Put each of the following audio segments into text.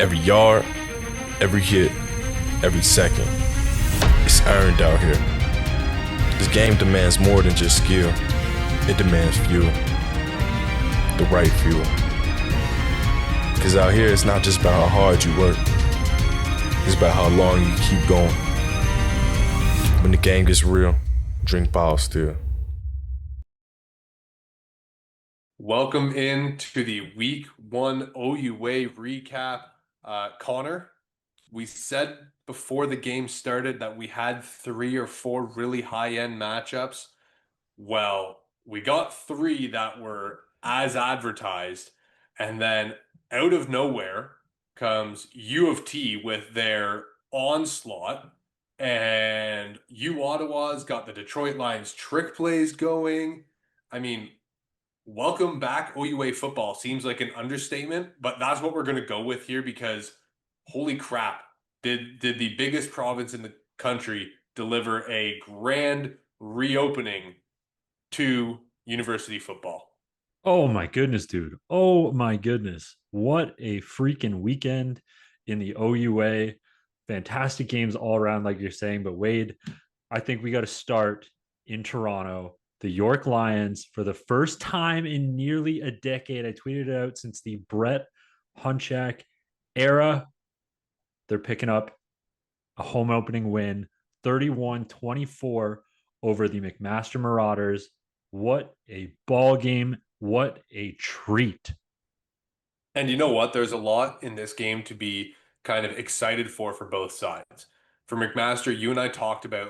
Every yard, every hit, every second. It's earned out here. This game demands more than just skill. It demands fuel. The right fuel. Cause out here it's not just about how hard you work. It's about how long you keep going. When the game gets real, drink bottle still. Welcome into the week one OUA recap. Connor, we said before the game started that we had 3 or 4 really high-end matchups. Well, we got 3 that were as advertised, and then out of nowhere comes U of T with their onslaught, and U Ottawa's got the Detroit Lions trick plays going. I mean, welcome back, OUA football. Seems like an understatement, but that's what we're going to go with here because holy crap, did the biggest province in the country deliver a grand reopening to university football. Oh my goodness, dude. Oh my goodness. What a freaking weekend in the OUA. Fantastic games all around, like you're saying. But Wade, I think we got to start in Toronto. The York Lions, for the first time in nearly a decade, I tweeted it out since the Brett Hunchak era, they're picking up a home opening win, 31-24 over the McMaster Marauders. What a ball game. What a treat. And you know what? There's a lot in this game to be kind of excited for both sides. For McMaster, you and I talked about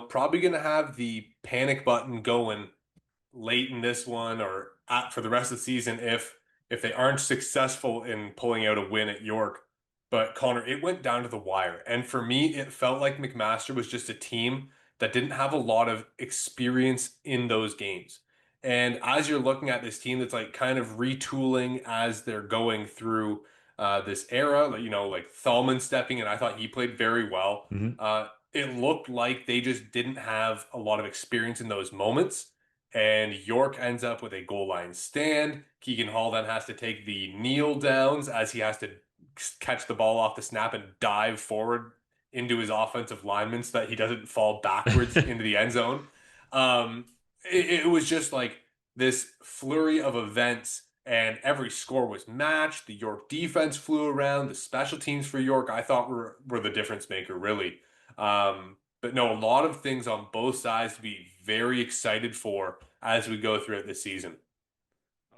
probably going to have the panic button going late in this one or for the rest of the season if they aren't successful in pulling out a win at York. But Connor, it went down to the wire. And for me, it felt like McMaster was just a team that didn't have a lot of experience in those games. And as you're looking at this team that's like kind of retooling as they're going through this era, like Thalman stepping in, I thought he played very well. Mhm. It looked like they just didn't have a lot of experience in those moments. And York ends up with a goal line stand. Keegan Hall then has to take the kneel downs as he has to catch the ball off the snap and dive forward into his offensive lineman so that he doesn't fall backwards into the end zone. It was just like this flurry of events, and every score was matched. The York defense flew around. The special teams for York, I thought, were the difference maker, really. But no, a lot of things on both sides to be very excited for as we go throughout this season.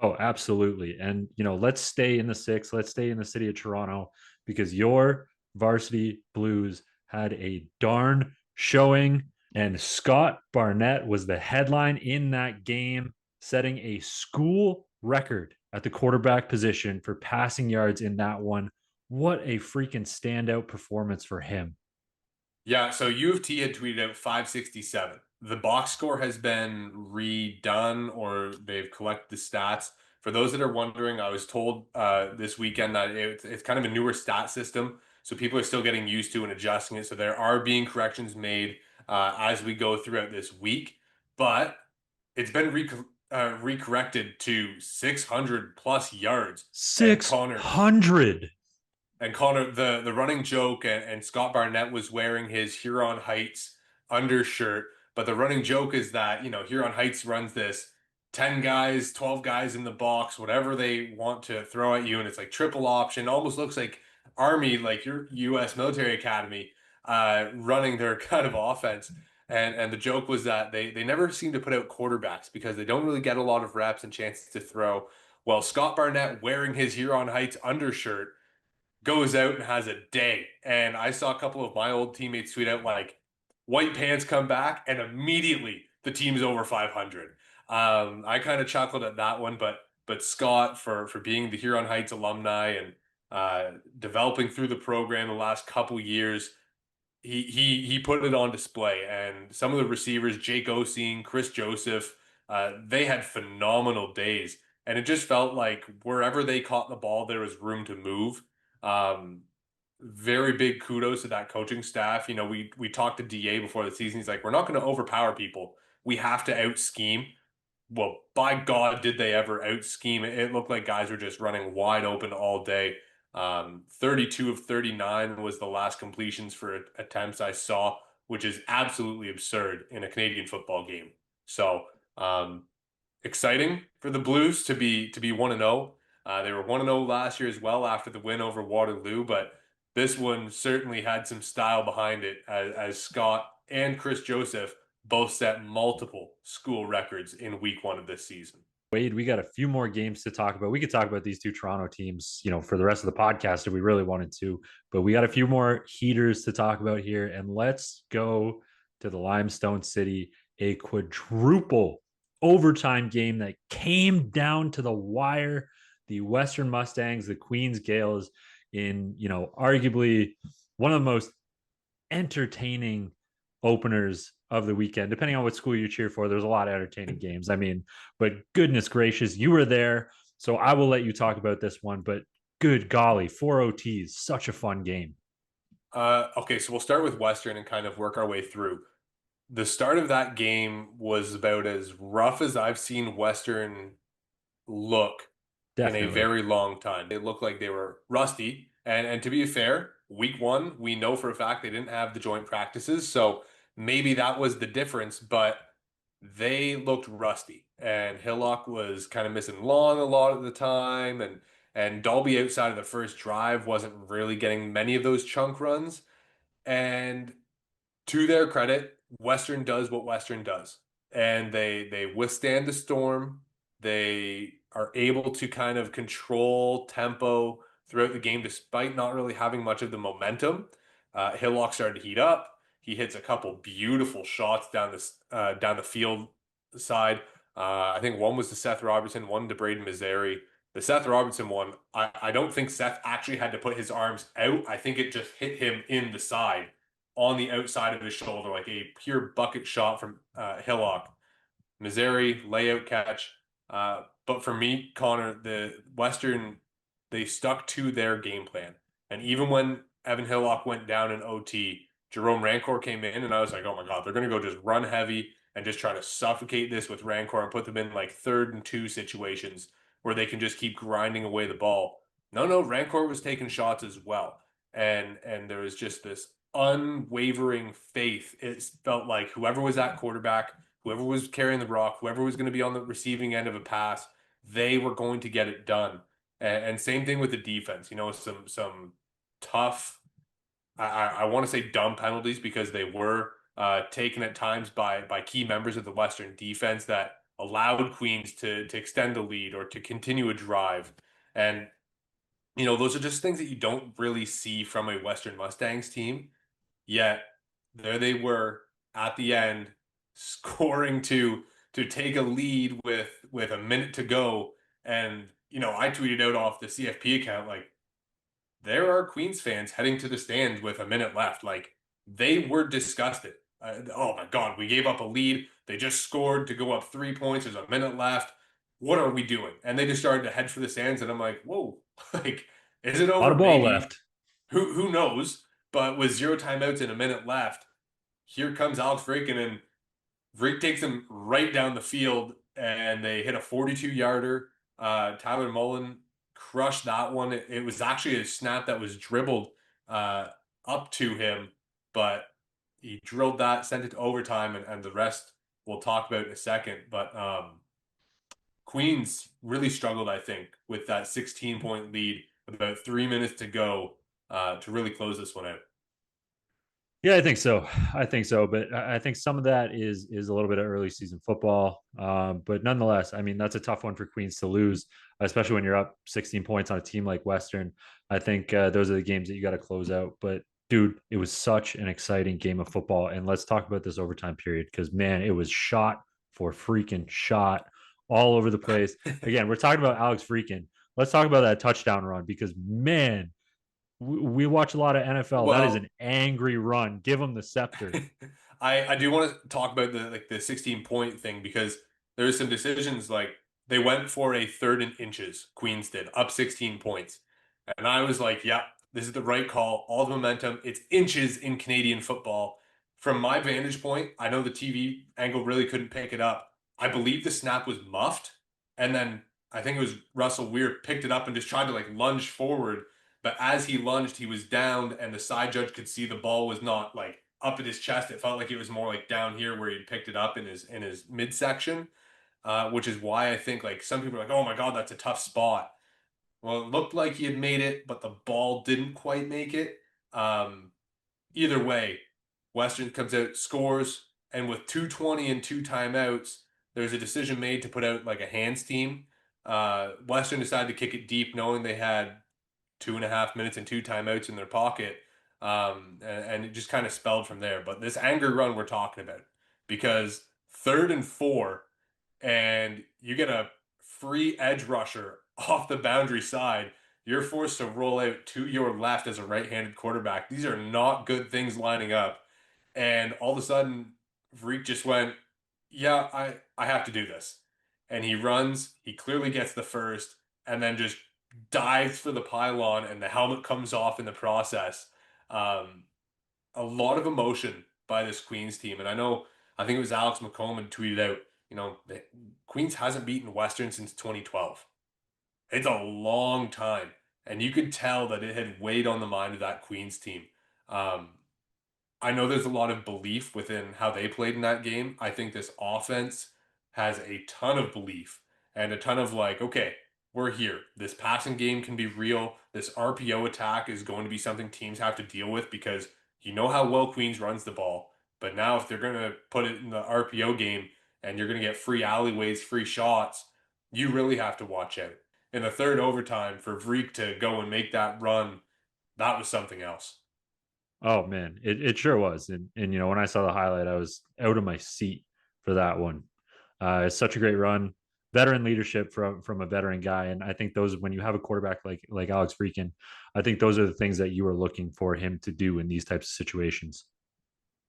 Oh, absolutely. And, let's stay in the six. Let's stay in the city of Toronto because your Varsity Blues had a darn showing. And Scott Barnett was the headline in that game, setting a school record at the quarterback position for passing yards in that one. What a freaking standout performance for him. Yeah, so U of T had tweeted out 567. The box score has been redone or they've collected the stats. For those that are wondering, I was told this weekend that it's kind of a newer stat system. So people are still getting used to and adjusting it. So there are being corrections made as we go throughout this week. But it's been recorrected to 600 plus yards. And Connor, 600. the running joke, and Scott Barnett was wearing his Huron Heights undershirt, but the running joke is that, Huron Heights runs this 10 guys, 12 guys in the box, whatever they want to throw at you, and it's like triple option, almost looks like Army, like your US military academy, running their kind of offense. And the joke was that they never seem to put out quarterbacks because they don't really get a lot of reps and chances to throw. Well, Scott Barnett wearing his Huron Heights undershirt goes out and has a day. And I saw a couple of my old teammates tweet out like, white pants come back, and immediately the team's over 500. I kind of chuckled at that one, but Scott for being the Huron Heights alumni and developing through the program the last couple years, he put it on display. And some of the receivers, Jake Oseen, Chris Joseph, they had phenomenal days. And it just felt like wherever they caught the ball, there was room to move. Um, Very big kudos to that coaching staff. We talked to DA before the season. He's like, we're not going to overpower people. We have to out scheme. Well, by God, did they ever out scheme? It looked like guys were just running wide open all day. 32 of 39 was the last completions for attempts I saw, which is absolutely absurd in a Canadian football game. So exciting for the Blues to be 1-0. They were 1-0 last year as well after the win over Waterloo, but this one certainly had some style behind it as Scott and Chris Joseph both set multiple school records in week 1 of this season. Wade, we got a few more games to talk about. We could talk about these two Toronto teams, for the rest of the podcast if we really wanted to, but we got a few more heaters to talk about here. And let's go to the Limestone City, a quadruple overtime game that came down to the wire. The Western Mustangs, the Queens Gales, in, arguably one of the most entertaining openers of the weekend, depending on what school you cheer for. There's a lot of entertaining games. I mean, but goodness gracious, you were there. So I will let you talk about this one, but good golly, 4 OTs, such a fun game. Okay, so we'll start with Western and kind of work our way through. The start of that game was about as rough as I've seen Western look in a very long time. They looked like they were rusty. And to be fair, week 1, we know for a fact they didn't have the joint practices. So maybe that was the difference, but they looked rusty. And Hillock was kind of missing long a lot of the time. And Dalby outside of the first drive wasn't really getting many of those chunk runs. And to their credit, Western does what Western does. And they withstand the storm. They are able to kind of control tempo throughout the game despite not really having much of the momentum. Hillock started to heat up. He hits a couple beautiful shots down the field side. I think one was to Seth Robertson, one to Braden Mazzari. The Seth Robertson one, I don't think Seth actually had to put his arms out. I think it just hit him in the side on the outside of his shoulder, like a pure bucket shot from Hillock. Mazzari, layout catch. But for me, Connor, the Western, they stuck to their game plan. And even when Evan Hillock went down in OT, Jerome Rancor came in, and I was like, oh my God, they're going to go just run heavy and just try to suffocate this with Rancor and put them in like 3rd and 2 situations where they can just keep grinding away the ball. No, Rancor was taking shots as well. And there was just this unwavering faith. It felt like whoever was at quarterback, whoever was carrying the rock, whoever was going to be on the receiving end of a pass, they were going to get it done. And same thing with the defense. Some tough, I want to say dumb penalties because they were taken at times by key members of the Western defense that allowed Queens to extend the lead or to continue a drive. And those are just things that you don't really see from a Western Mustangs team. Yet there they were at the end, scoring to take a lead with a minute to go. And I tweeted out off the CFP account, like, there are Queens fans heading to the stands with a minute left. Like, they were disgusted. Oh my God, we gave up a lead. They just scored to go up 3 points. There's a minute left. What are we doing? And they just started to head for the stands. And I'm like, whoa, like, is it over? A lot of ball left. Who knows? But with 0 timeouts and a minute left, here comes Alex Vreeken, and Vreek takes him right down the field, and they hit a 42-yarder. Tyler Mullen crushed that one. It was actually a snap that was dribbled up to him, but he drilled that, sent it to overtime, and the rest we'll talk about in a second. But Queens really struggled, I think, with that 16-point lead, about 3 minutes to go to really close this one out. Yeah, I think so. But I think some of that is a little bit of early season football. But nonetheless, I mean, that's a tough one for Queens to lose, especially when you're up 16 points on a team like Western. I think those are the games that you got to close out. But dude, it was such an exciting game of football. And let's talk about this overtime period because, man, it was shot for freaking shot all over the place. Again, we're talking about Alex Vreeken. Let's talk about that touchdown run because, man, we watch a lot of NFL. Well, that is an angry run. Give them the scepter. I do want to talk about the 16-point thing because there's some decisions, like they went for a 3rd and inches. Queens did, up 16 points. And I was like, yeah, this is the right call. All the momentum. It's inches in Canadian football. From my vantage point, I know the TV angle really couldn't pick it up. I believe the snap was muffed. And then I think it was Russell Weir picked it up and just tried to like lunge forward. but as he lunged, he was down, and the side judge could see the ball was not like up at his chest. It felt like it was more like down here where he'd picked it up in his midsection, which is why I think like some people are like, oh my God, that's a tough spot. Well, it looked like he had made it, but the ball didn't quite make it. Um, Either way, Western comes out, scores, and with 2:20 and two timeouts, there's a decision made to put out like a hands team. Western decided to kick it deep, knowing they had 2.5 minutes and two timeouts in their pocket. And it just kind of spelled from there. But this angry run we're talking about, because 3rd and 4, and you get a free edge rusher off the boundary side, you're forced to roll out to your left as a right-handed quarterback. These are not good things lining up. And all of a sudden, Vreek just went, yeah, I have to do this. And he runs, he clearly gets the first, and then just dives for the pylon, and the helmet comes off in the process. Um, a lot of emotion by this Queens team. And I think it was Alex McCollum tweeted out, Queens hasn't beaten Western since 2012. It's a long time. And you could tell that it had weighed on the mind of that Queens team. Um, I know there's a lot of belief within how they played in that game. I think this offense has a ton of belief and a ton of like, okay, we're here. This passing game can be real. This RPO attack is going to be something teams have to deal with because you know how well Queens runs the ball. But now if they're going to put it in the RPO game and you're going to get free alleyways, free shots, you really have to watch out. In the third overtime, for Vreek to go and make that run, that was something else. Oh man, it sure was. And when I saw the highlight, I was out of my seat for that one. It's such a great run, veteran leadership from a veteran guy, and I think those when you have a quarterback like Alex Freakin, I think those are the things that you are looking for him to do in these types of situations.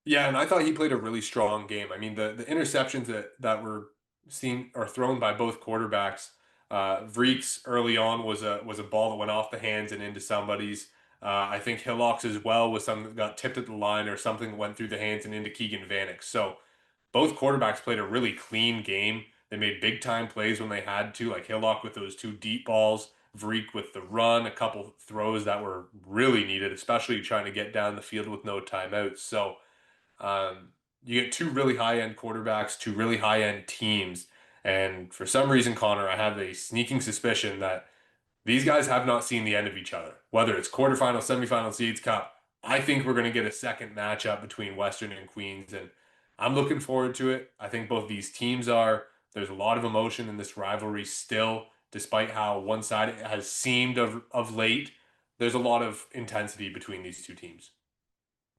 Yeah, and I thought he played a really strong game. I mean, the interceptions that were seen or thrown by both quarterbacks. Vreek's early on was a ball that went off the hands and into somebody's. I think Hillock's as well was something that got tipped at the line or something that went through the hands and into Keegan Vanek. So both quarterbacks played a really clean game. They made big time plays when they had to, like Hillock with those two deep balls, Vreek with the run, a couple throws that were really needed, especially trying to get down the field with no timeouts. So um, you get two really high end quarterbacks, two really high end teams. And for some reason, Connor, I have a sneaking suspicion that these guys have not seen the end of each other. Whether it's quarterfinal, semifinal, Seeds Cup, I think we're going to get a second matchup between Western and Queens. And I'm looking forward to it. I think both these teams are. There's a lot of emotion in this rivalry still, despite how one side it has seemed of late. There's a lot of intensity between these two teams.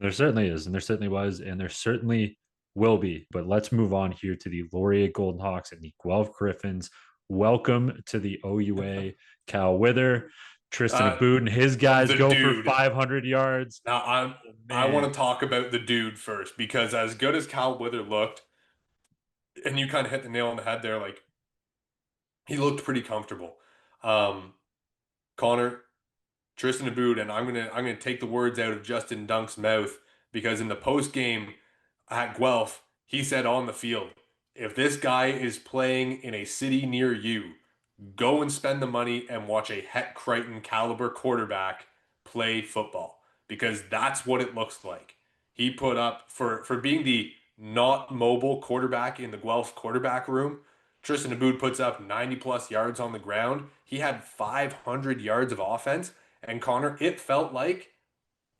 There certainly is, and there certainly was, and there certainly will be. But let's move on here to the Laurier Golden Hawks and the Guelph Griffins. Welcome to the OUA. Cal Wither, Tristan Uh, Aboud, and his guys the go for dude. 500 yards. Now Oh, I want man. to talk about the dude first because as good as Cal Wither looked, and you kind of hit the nail on the head there, like he looked pretty comfortable. Um, Connor, Tristan Aboud, and I'm gonna take the words out of Justin Dunk's mouth because in the post game at Guelph, he said on the field, if this guy is playing in a city near you, go and spend the money and watch a Het Crichton caliber quarterback play football because that's what it looks like. He put up for being the not mobile quarterback in the Guelph quarterback room. Tristan Aboud puts up 90 plus yards on the ground. He had 500 yards of offense. And Connor, it felt like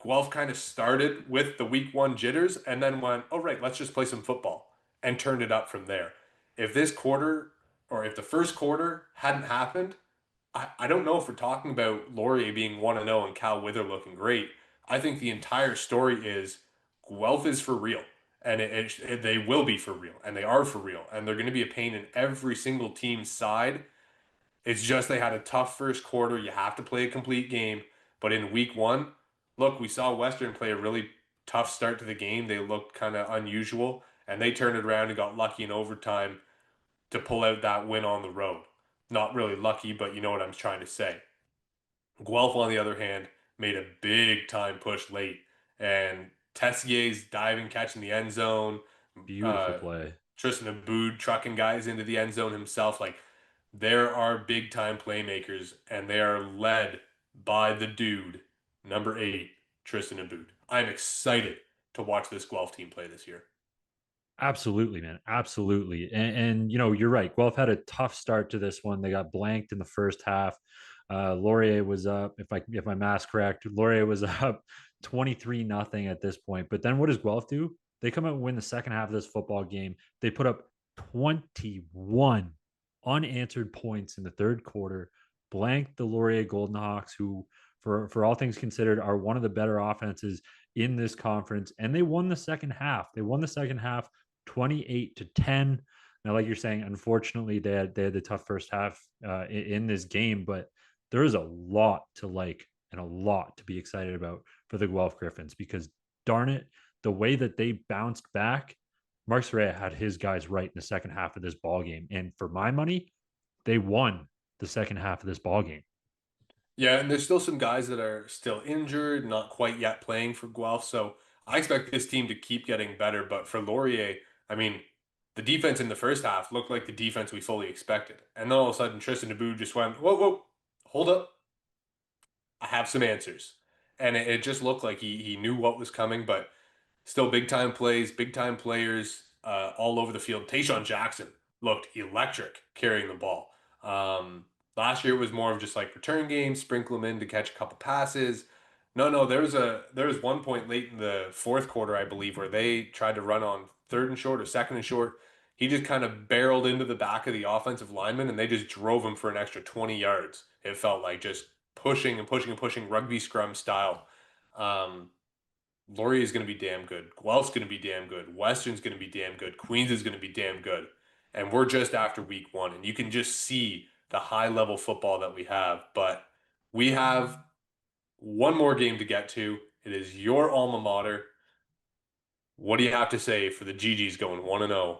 Guelph kind of started with the week one jitters and then went, oh, right, let's just play some football and turned it up from there. If this quarter or if the first quarter hadn't happened, I don't know if we're talking about Laurier being 1-0 and Cal Wither looking great. I think the entire story is Guelph is for real. And they will be for real. And they are for real. And they're going to be a pain in every single team's side. It's just they had a tough first quarter. You have to play a complete game. But in week one, look, we saw Western play a really tough start to the game. They looked kind of unusual. And they turned it around and got lucky in overtime to pull out that win on the road. Not really lucky, but you know what I'm trying to say. Guelph, on the other hand, made a big time push late, and Tessier's diving catch in the end zone. Beautiful Uh, play. Tristan Aboud trucking guys into the end zone himself. Like there are big time playmakers, and they are led by the dude, number 8, Tristan Aboud. I'm excited to watch this Guelph team play this year. Absolutely, man. Absolutely. And you know, you're right. Guelph had a tough start to this one. They got blanked in the first half. Laurier was up, if my math's correct, Laurier was up 23-0 at this point. But then what does Guelph do? They come out and win the second half of this football game. They put up 21 unanswered points in the third quarter, blanked the Laurier Golden Hawks, who for all things considered are one of the better offenses in this conference. And they won the second half. They won the second half 28-10. Now, like you're saying, unfortunately, they had the tough first half in this game, but there is a lot to like and a lot to be excited about for the Guelph Griffins because darn it, the way that they bounced back, Mark Soraya had his guys right in the second half of this ball game, and for my money, they won the second half of this ball game. Yeah, and there's still some guys that are still injured, not quite yet playing for Guelph. So I expect this team to keep getting better. But for Laurier, I mean, the defense in the first half looked like the defense we fully expected. And then all of a sudden, Tristan Aboud just went, whoa, whoa, hold up. I have some answers. And it just looked like he knew what was coming, but still big time plays, big time players all over the field. Tayshawn Jackson looked electric carrying the ball. Last year it was more of just like return games, sprinkle them in to catch a couple passes. No, there was one point late in the fourth quarter, I believe, where they tried to run on third and short or second and short. He just kind of barreled into the back of the offensive lineman and they just drove him for an extra 20 yards. It felt like just pushing and pushing and pushing rugby scrum style. Um, Laurier is going to be damn good. Guelph's going to be damn good. Western's going to be damn good. Queens is going to be damn good. And we're just after week 1. And you can just see the high level football that we have. But we have one more game to get to. It is your alma mater. What do you have to say for the GGs going 1-0?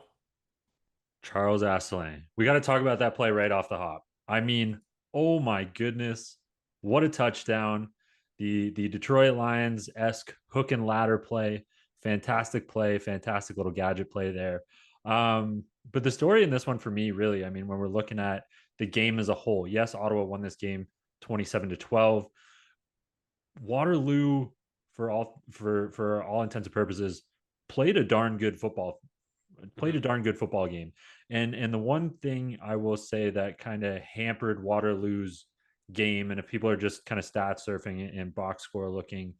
Charles Asselin. We got to talk about that play right off the hop. I mean, oh my goodness, what a touchdown! The Detroit Lions esque hook and ladder play, fantastic play, fantastic little gadget play there. But the story in this one for me, really, I mean, when we're looking at the game as a whole, yes, Ottawa won this game 27-12. Waterloo, for all intents and purposes, played a darn good football played a darn good football game. And the one thing I will say that kind of hampered Waterloo's game, and if people are just kind of stat surfing and box score looking,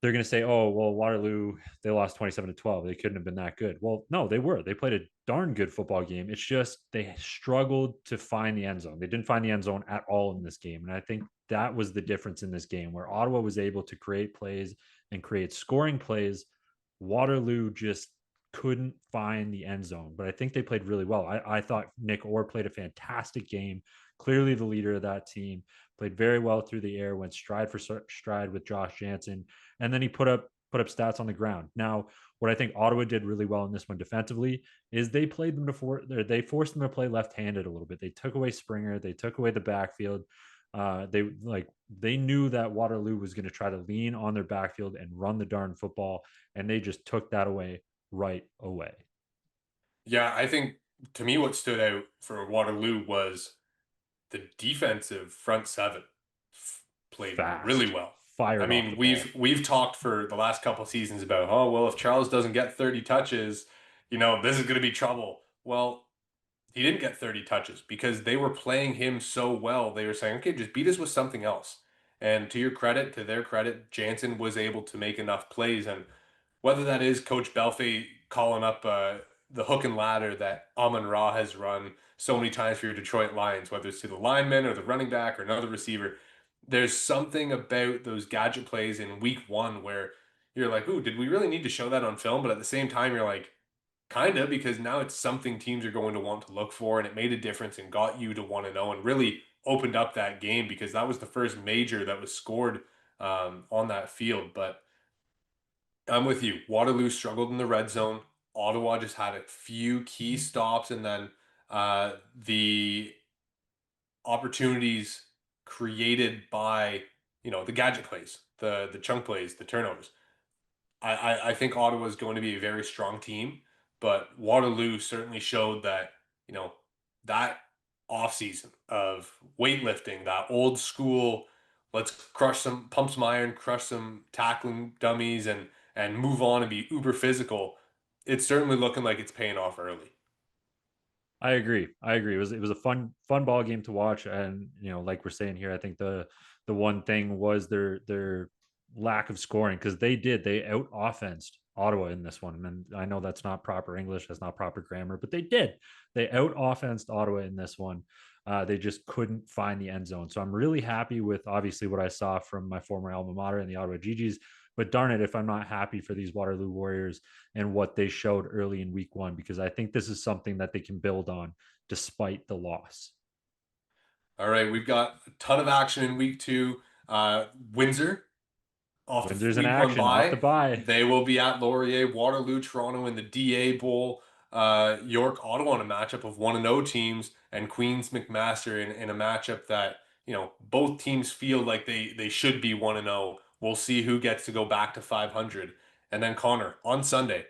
they're going to say, oh, well, Waterloo, they lost 27-12. They couldn't have been that good. Well, no, they were. They played a darn good football game. It's just they struggled to find the end zone. They didn't find the end zone at all in this game. And I think that was the difference in this game where Ottawa was able to create plays and create scoring plays. Waterloo just couldn't find the end zone, but I think they played really well. I thought Nick Orr played a fantastic game. Clearly the leader of that team, played very well through the air, went stride for stride with Josh Jansen, and then he put up stats on the ground. Now, what I think Ottawa did really well in this one defensively is they played them they forced them to play left-handed a little bit. They took away Springer, they took away the backfield. They knew that Waterloo was going to try to lean on their backfield and run the darn football, and they just took that away right away. Yeah, I think to me what stood out for Waterloo was the defensive front seven played Fast, really well. fired. I mean, we've talked for the last couple of seasons about, oh well, if Charles doesn't get 30 touches, this is going to be trouble. Well, he didn't get 30 touches because they were playing him so well. They were saying, okay, just beat us with something else. And to their credit, Jansen was able to make enough plays. And whether that is Coach Belfay calling up the hook and ladder that Amon Ra has run so many times for your Detroit Lions, whether it's to the lineman or the running back or another receiver, there's something about those gadget plays in week 1 where you're like, ooh, did we really need to show that on film? But at the same time, you're like, kind of, because now it's something teams are going to want to look for, and it made a difference and got you to 1-0 and really opened up that game because that was the first major that was scored on that field. But I'm with you. Waterloo struggled in the red zone. Ottawa just had a few key stops, and then the opportunities created by the gadget plays, the chunk plays, the turnovers. I think Ottawa is going to be a very strong team, but Waterloo certainly showed that that offseason of weightlifting, that old school let's pump some iron, crush some tackling dummies, and move on and be uber physical. It's certainly looking like it's paying off early. I agree. I agree. It was a fun ball game to watch, and like we're saying here, I think the one thing was their lack of scoring, because they out offensed Ottawa in this one, and I know that's not proper English, that's not proper grammar, but they out offensed Ottawa in this one. They just couldn't find the end zone. So I'm really happy with obviously what I saw from my former alma mater and the Ottawa GGs. But darn it, if I'm not happy for these Waterloo Warriors and what they showed early in week one, because I think this is something that they can build on despite the loss. All right, we've got a ton of action in week two. Windsor off the Windsor's in week one action off the bye. bye. They will be at Laurier, Waterloo, Toronto in the DA Bowl. York, Ottawa in a matchup of 1-0 teams, and Queens McMaster in a matchup that both teams feel like they should be 1-0. We'll see who gets to go back to 500. And then Connor on Sunday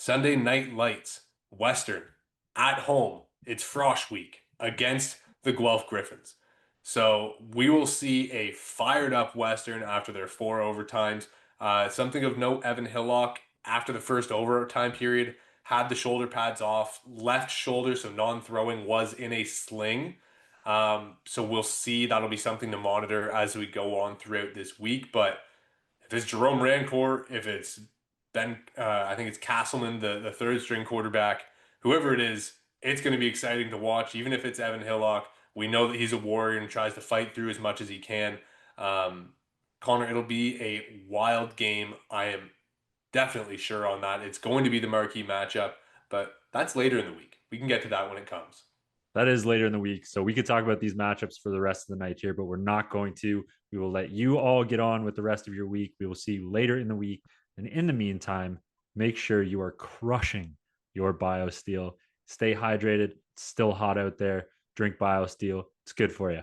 Night Lights, Western, at home. It's Frosh Week against the Guelph Griffins. So we will see a fired up Western after their 4 overtimes. Something of note, Evan Hillock, after the first overtime period, had the shoulder pads off, left shoulder, so non-throwing, was in a sling. So we'll see. That'll be something to monitor as we go on throughout this week. But if it's Jerome Rancourt, if it's Ben, I think it's Castleman, the third string quarterback, whoever it is, it's going to be exciting to watch. Even if it's Evan Hillock, we know that he's a warrior and tries to fight through as much as he can. Connor, it'll be a wild game. I am definitely sure on that. It's going to be the marquee matchup, but that's later in the week. We can get to that when it comes. That is later in the week. So we could talk about these matchups for the rest of the night here, but we're not going to. We will let you all get on with the rest of your week. We will see you later in the week. And in the meantime, make sure you are crushing your BioSteel. Stay hydrated. It's still hot out there. Drink BioSteel. It's good for you.